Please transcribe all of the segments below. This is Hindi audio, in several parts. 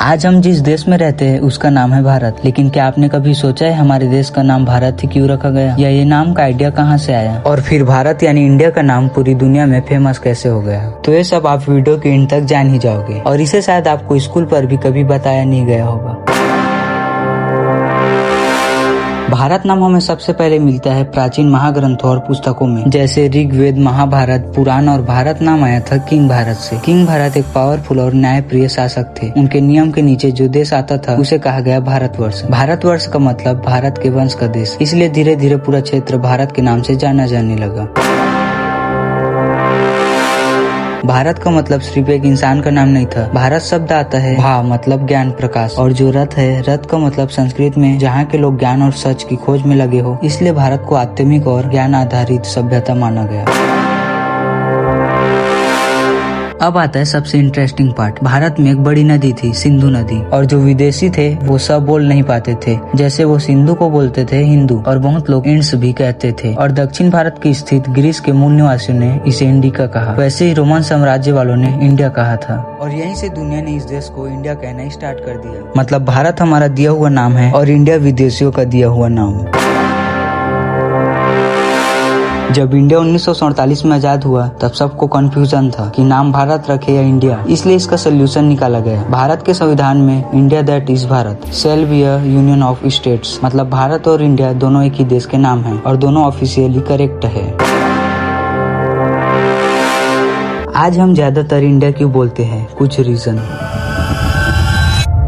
आज हम जिस देश में रहते हैं उसका नाम है भारत। लेकिन क्या आपने कभी सोचा है हमारे देश का नाम भारत ही क्यों रखा गया, या ये नाम का आइडिया कहाँ से आया, और फिर भारत यानी इंडिया का नाम पूरी दुनिया में फेमस कैसे हो गया। तो ये सब आप वीडियो के एंड तक जान ही जाओगे, और इसे शायद आपको स्कूल पर भी कभी बताया नहीं गया होगा। भारत नाम हमें सबसे पहले मिलता है प्राचीन महाग्रंथों और पुस्तकों में, जैसे ऋग्वेद, महाभारत, पुराण। और भारत नाम आया था किंग भारत से। किंग भारत एक पावरफुल और न्यायप्रिय शासक थे। उनके नियम के नीचे जो देश आता था उसे कहा गया भारतवर्ष। भारतवर्ष का मतलब भारत के वंश का देश, इसलिए धीरे धीरे पूरा क्षेत्र भारत के नाम से जाना जाने लगा। भारत का मतलब सिर्फ एक इंसान का नाम नहीं था। भारत शब्द आता है भा मतलब ज्ञान, प्रकाश, और जो रथ है, रथ का मतलब संस्कृत में जहाँ के लोग ज्ञान और सच की खोज में लगे हो, इसलिए भारत को आध्यात्मिक और ज्ञान आधारित सभ्यता माना गया। अब आता है सबसे इंटरेस्टिंग पार्ट। भारत में एक बड़ी नदी थी, सिंधु नदी, और जो विदेशी थे वो सब बोल नहीं पाते थे। जैसे वो सिंधु को बोलते थे हिंदू, और बहुत लोग इंड्स भी कहते थे। और दक्षिण भारत की स्थित ग्रीस के मूल निवासियों ने इसे इंडिका कहा। वैसे ही रोमन साम्राज्य वालों ने इंडिया कहा था, और यहीं से दुनिया ने इस देश को इंडिया कहना स्टार्ट कर दिया। मतलब भारत हमारा दिया हुआ नाम है और इंडिया विदेशियों का दिया हुआ नाम। जब इंडिया 1947 में आजाद हुआ तब सबको कंफ्यूजन था कि नाम भारत रखे या इंडिया, इसलिए इसका सोल्यूशन निकाला गया। भारत के संविधान में India that is Bharat shall be a union of states, मतलब भारत और इंडिया दोनों एक ही देश के नाम हैं और दोनों ऑफिशियली करेक्ट है। आज हम ज्यादातर इंडिया क्यों बोलते हैं, कुछ रीजन।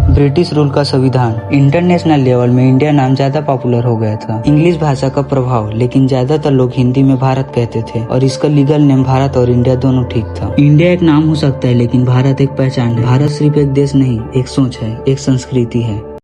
ब्रिटिश रूल का संविधान, इंटरनेशनल लेवल में इंडिया नाम ज्यादा पॉपुलर हो गया था। इंग्लिश भाषा का प्रभाव, लेकिन ज्यादातर लोग हिंदी में भारत कहते थे, और इसका लीगल नेम भारत और इंडिया दोनों ठीक था। इंडिया एक नाम हो सकता है, लेकिन भारत एक पहचान है। भारत सिर्फ एक देश नहीं, एक सोच है, एक संस्कृति है।